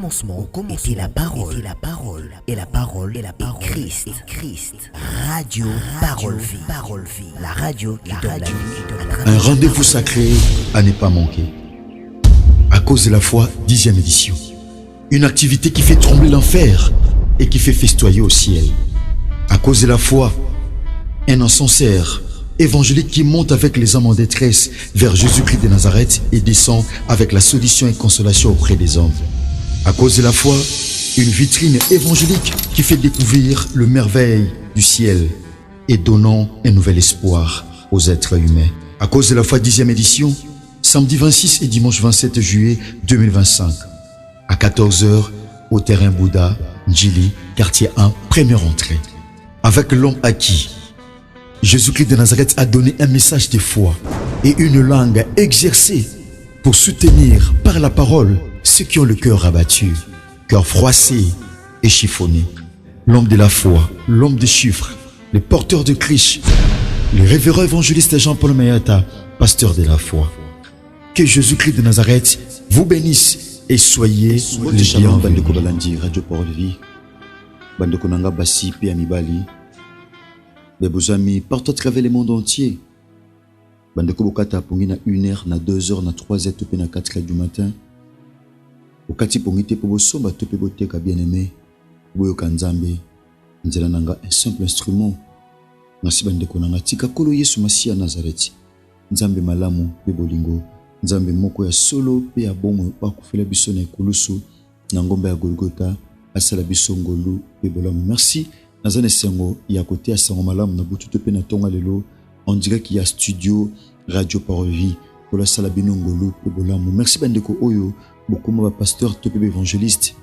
commencement était la parole, et la parole est Christ. Radio Parole Vie, la radio qui donne la vie. Un rendez-vous sacré à ne pas manquer. À cause de la foi, 10e édition. Une activité qui fait trembler l'enfer et qui fait festoyer au ciel. À cause de la foi, un encenseur évangélique qui monte avec les âmes en détresse vers Jésus-Christ de Nazareth et descend avec la solution et consolation auprès des hommes. À cause de la foi, une vitrine évangélique qui fait découvrir le merveille du ciel et donnant un nouvel espoir aux êtres humains. À cause de la foi, 10e édition, samedi 26 et dimanche 27 juillet 2025, à 14h, au terrain Bouddha, Njili, quartier 1, première entrée. Avec l'homme acquis, Jésus-Christ de Nazareth a donné un message de foi et une langue exercée pour soutenir par la parole ceux qui ont le cœur abattu, cœur froissé et chiffonné. L'homme de la foi, l'homme des chiffres, le porteur de Christ, le révérend évangéliste Jean-Paul Mayata, pasteur de la foi. Que Jésus-Christ de Nazareth vous bénisse et soyez les bienvenus. Radio Parole Vie, Bandeko Nanga Bassi, Pia Mibali, mes amis partout à travers le monde entier. Bandeko Bokata Pongi na 1h, na 2h, na 3h, topé na 4h du matin. Bokati Pongi te Pobo Somba, topé Boteka bien-aimé, Boyo Kanzambe, Nzela Nanga, un simple instrument. Merci Bandeko Nanga, Tika Kolo Yesu Masia Nazareth, Nzambe Malamu, Pebolingo, Nzambe Moko ya solo, Pe ya Bomo, Bakufela Biso na Ekulusu, Nangomba ya Golgota, Asala Biso Ngolu, Pebolamu. Merci. Nazane Sengo, ya côté à Sango Malam, na butu tope na tonga lelo, on dirait qu'il y a studio Radio Parole Vie, pour la Salabino Ngolu, Pebolamu. Merci Bandeko Oyo, Bokoma ba pasteur tope évangéliste,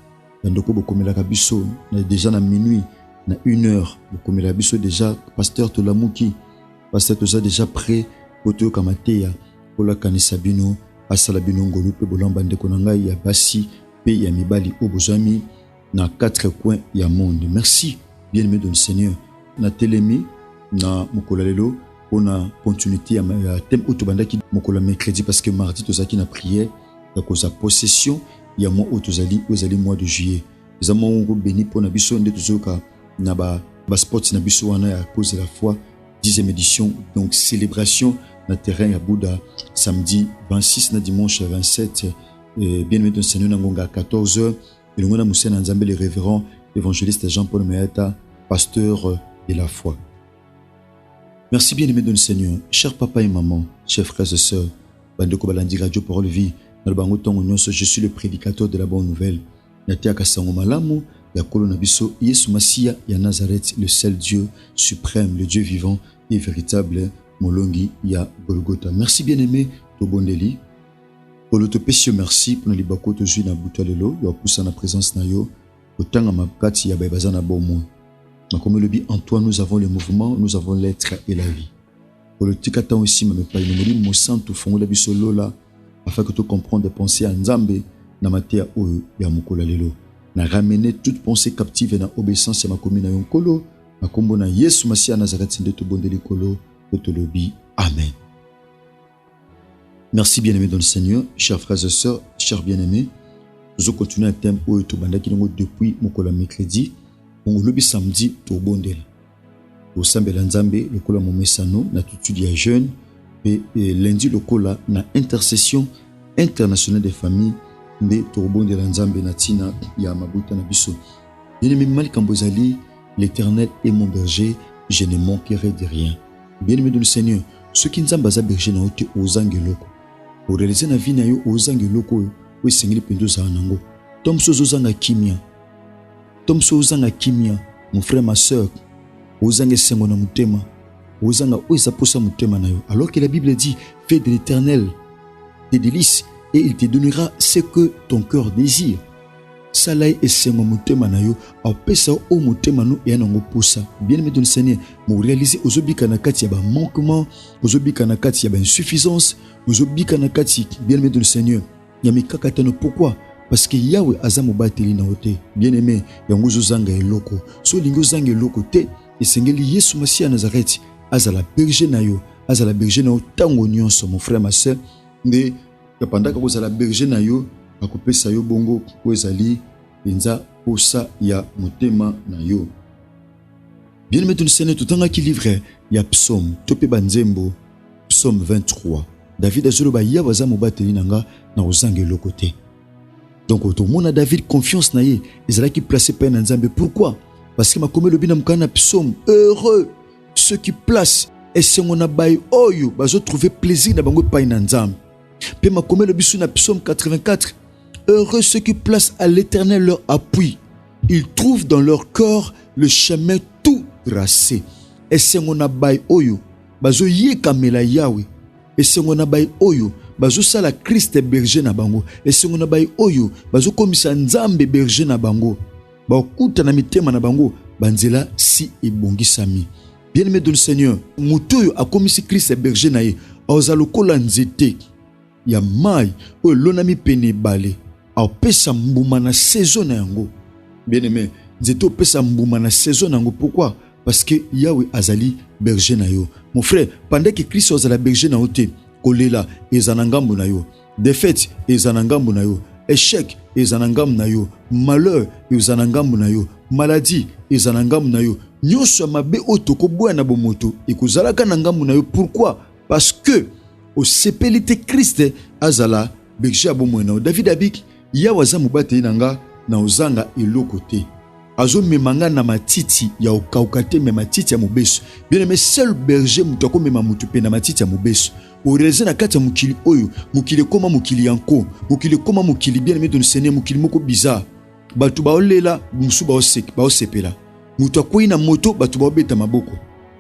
Bandeko Bokomela Kabiso, na déjà na minuit, na 1h, Bokomela Biso déjà, pasteur Tolamuki, pasteur Toza déjà prêt, Poto Kamateya, Pola Kanisabino, Asalabino Ngolu, Pebolamu, Bandeko Nangai, ya Bassi, Pe ya Mibali, Obozami, na 4 coins ya monde. Merci. Bien-aimé de le Seigneur, na télémi, na mokolalelo, on a continuité à thème autobandaki mokola mercredi parce que mardi tozaki na prière, à cause de possession, il y a moi autozali, mois de juillet. Les amants ont béni pour na biso nde tozoka na ba sport na biso wana à cause de la foi, 10e édition, donc célébration na terrain à Bouddha, samedi 26 na dimanche 27, bien-aimé de le Seigneur na ngonga 14h, et le ngona Moussena Nzambe le révérend évangéliste Jean-Paul Mayata, pasteur de la foi. Merci bien-aimé de le Seigneur, chers papa et maman, chers frères et sœurs, Bandeko Balandi Radio Parole Vie, je suis le prédicateur de la bonne nouvelle. Natiaka Sango Malamu, ya Kolo Nabiso, Yesu Masia, ya Nazareth, le seul Dieu suprême, le Dieu vivant et véritable, Molongi, ya Golgotha. Merci bien-aimé, Tobondeli. Pour l'autopécio, merci pour le libako tozu na butalelo, ya poussa na présence na yo. Autant à ma kati ya bazana bomo. Comme le dit Antoine, nous avons le mouvement, nous avons l'être et la vie. Pour le tikatan aussi, mais pas une mouli, mon sang tout fond la bisolo là, afin que tu comprennes des pensées à Nzambe, na matea o ya mukola lelo. Na ramener toute pensée captive et na obéissance à ma commune à yonkolo, ma combo na Yesu Masia Nazareth sinde to bondeli kolo, que te le dit. Amen. Merci bien-aimé dans le Seigneur, chers frères et sœurs, chers bien-aimés. Nous continuons un thème où tout banda qui nous depuis mokola mercredi, on le samedi to bondel. Au sambela nzambe le kola momesano na tutu ya jeune et lundi le kola na intercession internationale des familles de to bondel nzambe na tina ya mabuta na biso. Bien-aimé Malik Ambozali, l'Éternel est mon berger, je ne manquerai de rien. Bien-aimé de le Seigneur, ceux qui nzamba za berger na ote ozangeloko. Pour réaliser na vie na yo ozangeloko. Oui, Seigneur, pendo za nango. Tom sozanga kimia. Tom sozanga kimia, mon frère, ma soeur. Ozanga sengo na mutema. Ozanga oisa posa mutema na yo. Alors que la Bible dit, fais de l'Éternel tes délices et il te donnera ce que ton cœur désire. Salai et sengo mutema na yo. Au pesa o mutema no et nango posa. Bien-aimé de le Seigneur, mo réaliser ozobika na kati ya ba manquement, ozobika na kati ya ba insuffisance, ozobika na kati bien-aimé de le Seigneur. Pourquoi? Parce que Yahweh azamu bateli na ote. Bien-aimé, yango zanga eloko. So lingo zanga eloko te, esengeli Yesu Masia Nazareth, azala berger na yo, azala berger na yo tango nyonso mon frère ma sœur. Ne pendant que vous ala berger na yo, akopesa yo bongo ko ezali penza posa ya motema na yo. Bien aimé ton Seigneur, tout temps qui livre ya psaume topé banzembo psaume 23. David azoloba ya waza mobateli nanga na ozangelo côté. Donc automona David confiance na ye ezala qui placé pa na Nzambe. Pourquoi? Parce que makomé lobi na mkana psaume heureux ceux qui placent et sengona bay oyo bazo trouver plaisir na bango pa na Nzambe. Pe makomé lobi sur na psaume 84. Heureux ceux qui placent à l'Éternel leur appui. Ils trouvent dans leur corps le chemin tout tracé. Et sengona bay oyo bazo ye kamela Yahweh. Et sengona bay oyo bazo sala Christ berger na bango. Et sengona bay oyo bazo komisa Nzambe berger na bango. Ba okuta na mitema na bango banzela si ebongisami. Bien-aimé de le Seigneur, mutoyo a komisi Christ berger na ye. Ozalokola nzete ya mai o lonami pene bale. A pesa mbuma na saison na yango. Bien-aimé, nzete pesa mbuma na saison na yango. Pourquoi? Parce que Yahweh azali berger na yo. Mon frère, pendant que Christ azala berger na ote, kolela ezanangambu na yo. Défaite ezanangambu na yo. Échec ezanangambu na yo. Malheur ezanangambu na yo. Maladie ezanangambu na yo. Nyonso mabe otoko boya na bomoto ekozalaka na ngambu na yo. Pourquoi? Parce que au sepelite Christ azala berger abomo na yo. David abik Yahweh aza mobate nanga na ozanga eloko te. Azo memanga na matiti ya okaukate me matiti ya mobeso. Bien aimé, seul berger mutako mema mutu pe na matiti ya mobeso. Oreze na kati ya mukili oyo, mukili koma mukili yanko, mukili koma mukili bien aimé de Seigneur, mukili moko bizarre. Batu ba olela, musu ba osek, ba osepela. Mutu akoyi na moto, batu ba obeta maboko.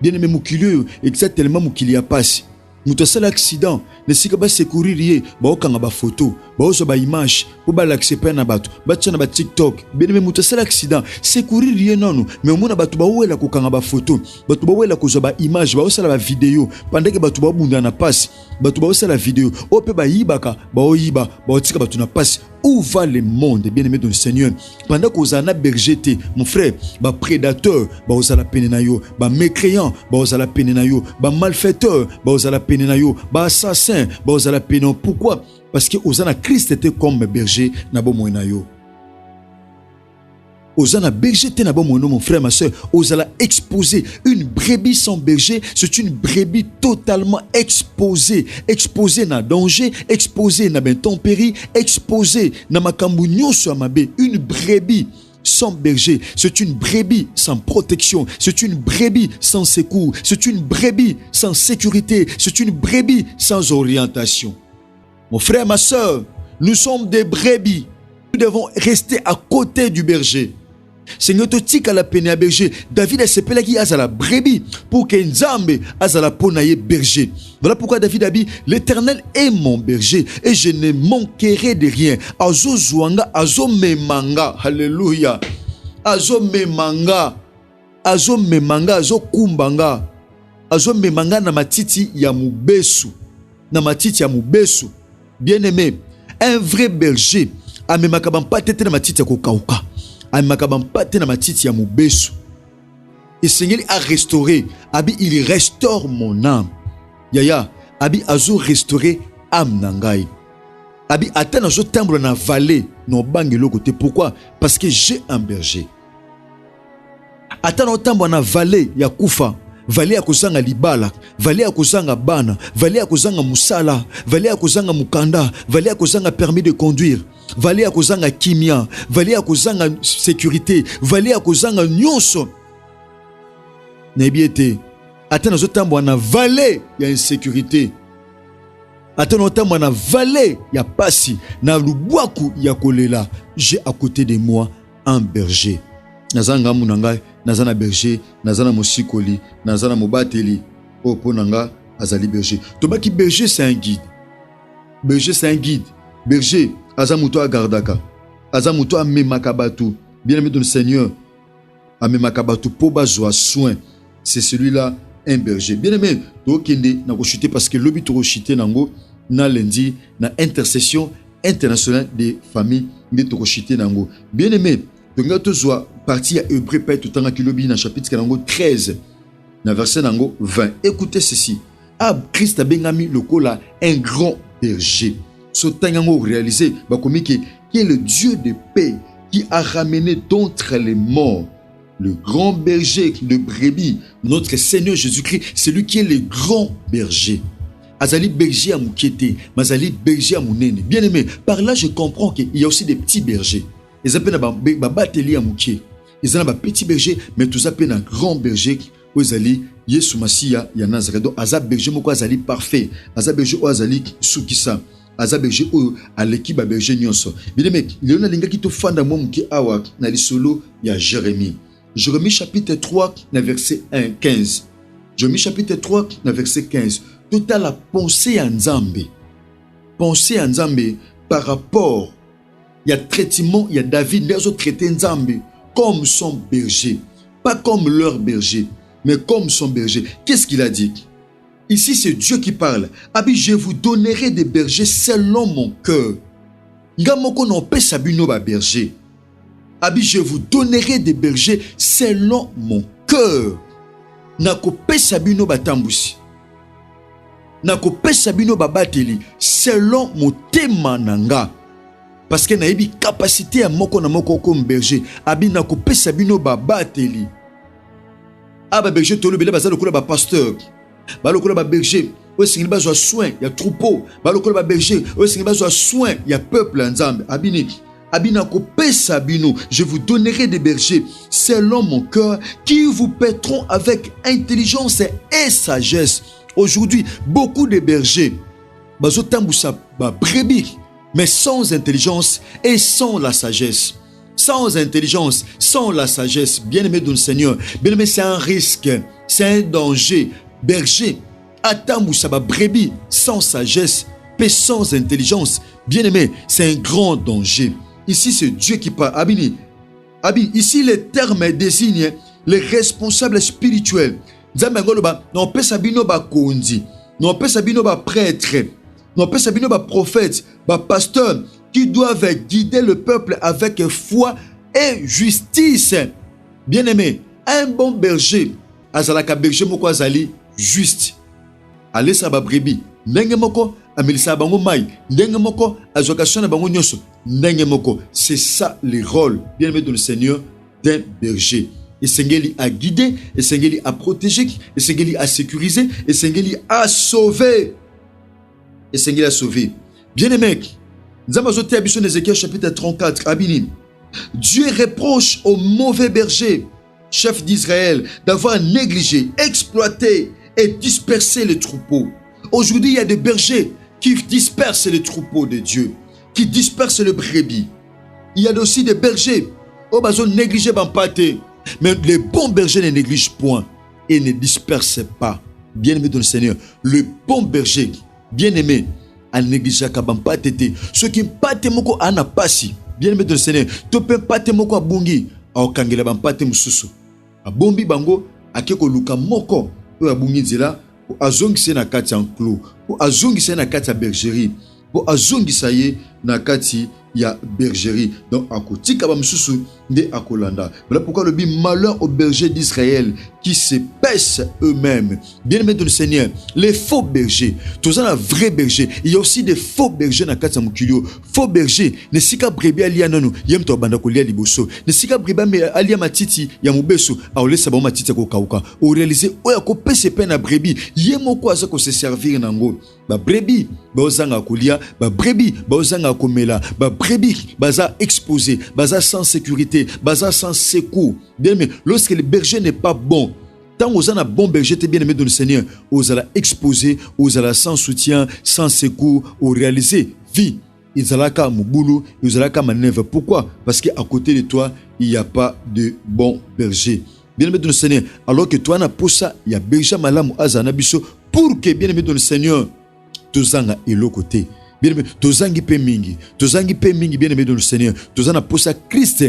Bien aimé mukili oyo, exactement mukili ya pasi. Mutu asala accident, nesika ba secourir ye, ba okanga ba photo, ba ozo ba image, po ba l'accepter na batu, ba tshana ba TikTok. Bien aimé mutu asala accident, secourir ye nono, mais omona batu ba wela ko kanga ba photo, batu ba wela ko zo ba image, ba osala ba vidéo, pendant que batu ba bunda na passe, batu ba osala vidéo, o pe ba yibaka, ba oyiba, ba otika batu na passe. Où va le monde, bien-aimé de Seigneur? Pendant que vous en avez bergeté, mon frère, ba prédateur, ba osala pene na yo, ba mécréant, ba osala pene na yo, ba malfaiteur, ba osala pene na yo, ba assassin, ba osala pene. Pourquoi? Parce que Osana Christ était comme berger na bo moina yo. Osana berger te na bo moino, mon frère, ma soeur. Osala exposé. Une brebis sans berger, c'est une brebis totalement exposée. Exposée na danger, exposée na intempérie, exposée na makambu nyonso ya mabe. Une brebis sans berger, c'est une brebis sans protection, c'est une brebis sans secours, c'est une brebis sans sécurité, c'est une brebis sans orientation. Mon frère, ma soeur, nous sommes des brebis. Nous devons rester à côté du berger. Seigneur totika la pene ya berger. David a sepelaki azala brebis pour que Nzambe azala ponaye berger. Voilà pourquoi David a dit l'Éternel est mon berger et je ne manquerai de rien. Azo zwanga, azo memanga. Alléluia. Azo memanga. Azo memanga, azo kumbanga. Azo memanga na matiti ya mubesu. Na matiti ya mubesu. Bien-aimé, un vrai berger a memaka ba tete na matiti ya kokauka. Et Seigneur a restauré. Abi, il restaure mon âme. Yaya, Abi azo restauré âme nangai. Abi atteint azo timbre na vallée no bangelo côté. Pourquoi? Parce que j'ai un berger. Atteint no timbre na vallée ya kufa. Vallée ya kozanga libala, vallée ya kozanga bana, vallée ya kozanga musala, vallée ya kozanga mukanda, vallée ya kozanga permis de conduire, vallée ya kozanga kimia, vallée ya kozanga sécurité, vallée ya kozanga nyonso. Nebiete, atena zotambo na vallée ya insécurité. Atena zotambo na vallée ya pasi, na lubwaku ya kolela. J'ai à côté de moi un berger. Nazanga munanga, nazana berger, nazana mosikoli, nazana mobateli. Oh ponanga, azali berger. Tobaki berger c'est un guide. Berger c'est un guide. Berger, azamuto agardaka. Azamuto amemakabatu. Bien-aimé de le Seigneur, amemakabatu po bazwa soin. C'est celui-là un berger. Bien-aimé, to kende na ko chuter parce que lobi to chuter nango na lundi na intercession internationale des familles de to chuter nango. Bien-aimé, donc là, tu vois, partie à Hébreu, tout en kilobi, dans chapitre 13, dans verset 20. Écoutez ceci. Ah, Christ a bien mis le cola, un grand berger. Ce temps réalisé, qui est le Dieu de paix, qui a ramené d'entre les morts le grand berger de brebis, notre Seigneur Jésus-Christ, c'est lui qui est le grand berger. Azali berger à Moukete, Mazali berger à Mounene. Bien aimé, par là je comprends qu'il y a aussi des petits bergers. Ils appellent un bateli à Mouké. Ils ont un petit berger, mais tous appellent un grand berger. Azali, Yesu Masia, ya Nazareth. Donc, Azali berger, moko Azali parfait. Azali berger, Azali soukisa. Azali berger, à l'équipe à berger nyonso. Bien aimé, il y a un linga qui te fanda moi Mouké awa, na li solo, ya Jérémie. Jérémie chapitre 3, verset 15. Jérémie chapitre 3, verset 15. Tout à la pensée en Nzambe. Pensée en Nzambe par rapport, il y a traitement, il y a David, les autres traités Nzambe comme son berger. Pas comme leur berger, mais comme son berger. Qu'est-ce qu'il a dit? Ici, c'est Dieu qui parle. Abi, je vous donnerai des bergers selon mon cœur. Ngamoko non pe sabino ba berger. Abi, je vous donnerai des bergers selon mon cœur. Nako pe sabino batambusi. Nako pe sabino babateli selon mon tema nanga. Parce que naebi capacité à moko na moko comme berger. Abi nako pe sabino babateli. Aba berger tolo bele bazalo kola ba pasteur. Ba lokola ba berger. Oye singi bazwa soin ya troupeau. Ba lokola ba berger. Oye singi bazwa soin ya peuple nzambe. Abini. Abinako Sabino, je vous donnerai des bergers selon mon cœur qui vous paîtront avec intelligence et sagesse. Aujourd'hui, beaucoup de bergers, bazotambousa ba brebis, mais sans intelligence et sans la sagesse. Sans intelligence, sans la sagesse. Bien-aimé de notre Seigneur, bien-aimé, c'est un risque, c'est un danger. Berger, atambousa ba brebis, sans sagesse, mais sans intelligence. Bien-aimé, c'est un grand danger. Ici, c'est Dieu qui parle. Abini. Ici, les termes désignent les responsables spirituels. Non pas sabino ba kondi, non pas sabino ba prêtre, non pas sabino ba prophète, ba pasteur qui doivent guider le peuple avec foi et justice. Bien-aimé, un bon berger, azalaka berger moko azali juste. Allez sa ba brebis, ndenge moko amelisa bango mai, ndenge moko azokashana bango nyonso. C'est ça le rôle, bien-aimé de le Seigneur, d'un berger. Et Seigneur a guidé, et Seigneur a protégé, et Seigneur a sécurisé, et Seigneur a sauvé. Et Seigneur a sauvé. Bien-aimé, nous avons noté à Ézéchiel chapitre 34, Abini. Dieu reproche au mauvais berger, chef d'Israël, d'avoir négligé, exploité et dispersé les troupeaux. Aujourd'hui, il y a des bergers qui dispersent les troupeaux de Dieu, qui dispersent le brebis. Il y a aussi des bergers qui ont négligé Bampate. Mais les bons bergers ne négligent point et ne dispersent pas. Bien-aimé dans le Seigneur, le bon berger, bien-aimé, a négligé Bampate. Ceux qui pate moko ana pasi. Bien-aimé dans le Seigneur, tu peux pate moko abungi. A okangela Bampate mususu. A bombi bango, a keko luka moko. Ou abungi zela, ou azongise na kati enclos, ou azongise na kati bergerie. Pour azongisa ye na kati ya bergerie. Donc akoti kaba msusu nde akolanda. Voilà pourquoi le dit malheur aux bergers d'Israël qui se paissent eux-mêmes. Bien-aimé de le Seigneur, les faux bergers, tous un vrai berger. Il y a aussi des faux bergers na kati ya mukilio. Faux berger, ne sika brebi alia nanu, yem to banda kolia liboso. Ne sika brebi alia matiti ya mubeso, a olesa ba matiti ko kauka. O réaliser oya ko pese pe na brebi, yemo ko aza ko se servir nango. Ba brebi ba ozanga kolia, ba brebi ba ozanga komela, ba brebi baza exposé, baza sans sécurité, baza sans secours. Bien aimé, lorsque le berger n'est pas bon, tant aux un bon berger, t'es bien aimé dans le Seigneur, aux allons exposé, aux allons sans soutien, sans secours, aux réaliser vie. Ils allons qu'à Mouboulou, ils allons qu'à manœuvre. Pourquoi? Parce qu'à côté de toi, il n'y a pas de bon berger. Bien aimé dans le Seigneur, alors que toi, pour ça, il y a berger malam ou azanabiso, pour que bien aimé dans le Seigneur, tozanga et l'autre côté. Bien aimé, tozangi pe mingi, bien aimé dans le Seigneur, tozana pour ça Christ.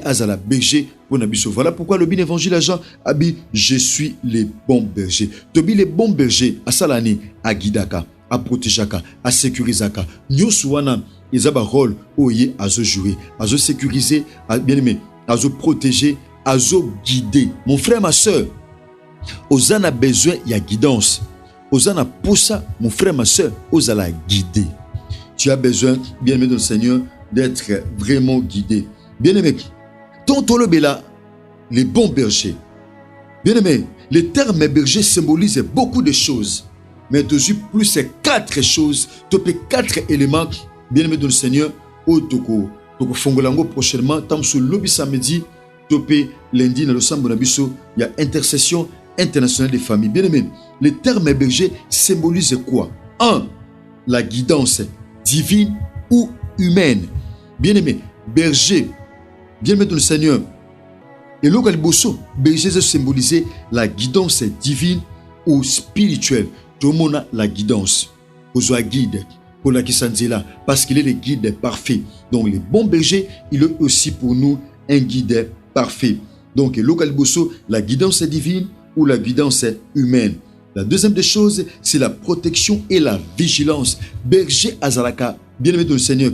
Azala berger pour Nabiso. Voilà pourquoi le bien évangile à Jean abi je suis le bon berger. Tobi le bon berger à Salani, à Guidaka, à Protégaka, à Sécurisaka. Nyoswana ils ont un rôle où ils ont joué, à sécuriser, à bien aimé, à protéger, à guider. Mon frère, ma soeur, aux en a besoin, il y a guidance. Aux en a pour ça, mon frère, ma soeur, aux a la guider. Tu as besoin, bien aimé dans le Seigneur, d'être vraiment guidé. Bien-aimé, tonton le bela, les bons bergers. Bien-aimé, le terme berger symbolise beaucoup de choses. Mais dessus, plus c'est 4 choses, topé 4 éléments, bien-aimé de le Seigneur, au toko fongolango prochainement, tam sur lobby samedi, topé lundi, dans le sambo nabiso, il y a intercession internationale des familles. Bien-aimé, le terme berger symbolise quoi? 1. La guidance divine ou humaine. Bien-aimé, berger, bien-aimé de le Seigneur, et le Galiboso, berger symboliser la guidance divine ou spirituelle. Tout le monde a la guidance. Ozoa guide pour la Kisanzela parce qu'il est le guide parfait. Donc, le bon berger, il est aussi pour nous un guide parfait. Donc, le Galiboso, la guidance divine ou la guidance humaine. La deuxième des choses, c'est la protection et la vigilance. Berger Azalaka, bien-aimé de le Seigneur,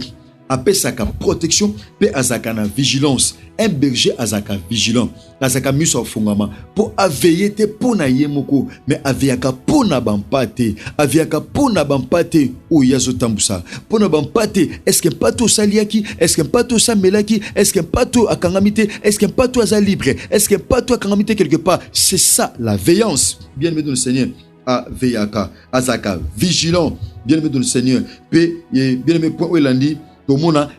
appelle ça la protection, mais azaka na vigilance. Un berger azaka vigilant. Azaka miso fungama pour aveiller te pona yemoko, mais aviaka pona bampate, aviaka pona bampate ou yazo tambusa. Pona bampate, est-ce que pato saliaki, est-ce que pato samelaki, est-ce que pato akangamite, est-ce que pato aza libre, est-ce que pato akangamite quelque part. C'est ça la veillance. Bien-aimé dans le Seigneur. Aveyaka, azaka vigilant. Bien-aimé dans le Seigneur. Bien-aimé point où il a dit.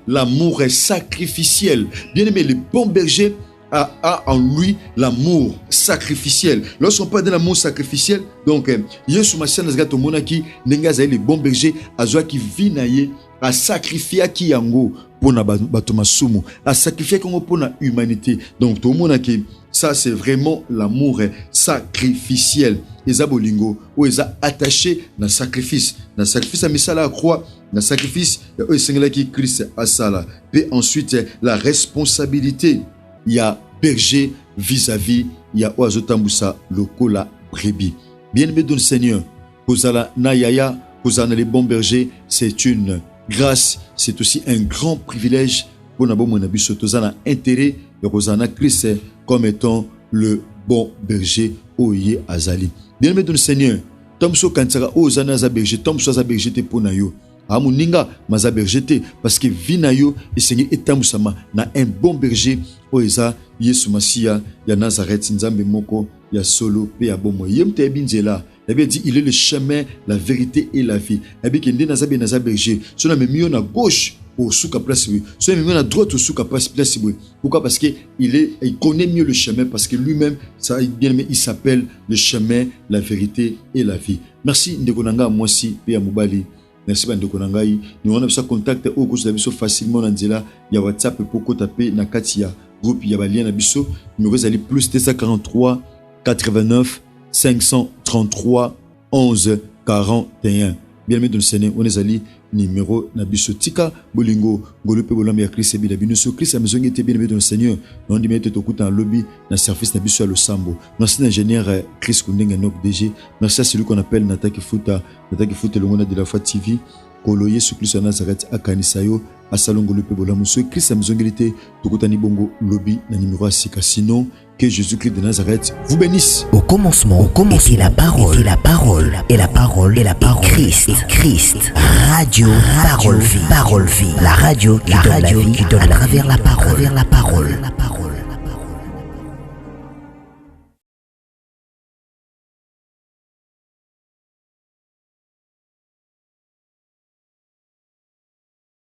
L'amour est sacrificiel. Bien-aimé, le bon berger a en lui l'amour sacrificiel. Lorsqu'on parle de l'amour sacrificiel, donc, Yesu Masiya Nazgata Monaki, Nengazaï, le bon berger, Azoa qui vit naïe, a sacrifié qui yango pour na batomasumu, a sacrifié pour la humanité. Donc, tout le monde qui ça, c'est vraiment l'amour sacrificiel. Eza bolingo, ou eza attaché dans le sacrifice. Dans le sacrifice, à misala croix, dans le sacrifice, il y a qui Christ a ça. Puis ensuite, la responsabilité. Il y a berger vis-à-vis, il y a oazotambusa, lokola brebis. Bien-aimé dans le Seigneur, Kozala Nayaya, Kozana les bons bergers, c'est une grâce, c'est aussi un grand privilège pour nous monabiso. Tozana intérêt de Kozana Christ comme étant le bon berger Oye Azali. Bien-aimé dans le Seigneur, Tomso Kantara Ozana za berger, Tomso za berger te ponayo. Amuninga maza berger te parce que vinayo et Seigneur etamusama na un bon berger Oeza Yesu Masiya ya Nazareth Nzambe moko ya solo pe ya bomo yemte binzela. Il avait dit il est le chemin, la vérité et la vie. Il avait dit nazabe naza berger. Cela me mis à gauche au souka place oui. Cela me mis à droite au souka place oui. Pourquoi? Parce que il connaît mieux le chemin parce que lui-même ça bien aimé il s'appelle le chemin, la vérité et la vie. Merci ndekonanga moi aussi pe ya mobali. Merci bandeko nangai. Nous on a besoin contact au cours de biso facilement dans nzela ya WhatsApp pour taper na kati ya groupe ya balien na biso numéro zali plus 243 89 533 11 41. Bien aimé dans le Seigneur, on est allé numéro nabiso tika bolingo golupe bolambi ya Christ bi dabino so Christ a besoin était bien aimé dans le Seigneur. On dit mettre tout en lobby na service nabiso à Losambo. Merci l'ingénieur Chris Kundenga Nok DG. Merci à celui qu'on appelle Nataki Futa le monde de la foi TV. Koloye sur Christ à Nazareth à Kanisayo à Salon golupe bolambi so Christ a besoin était tout en bongo lobby na numéro à Sika. Sinon que Jésus-Christ de Nazareth vous bénisse. Au commencement, était la parole, et la parole, et la parole, et la parole, Christ, radio, parole vie, la radio qui donne la vie, à travers la parole,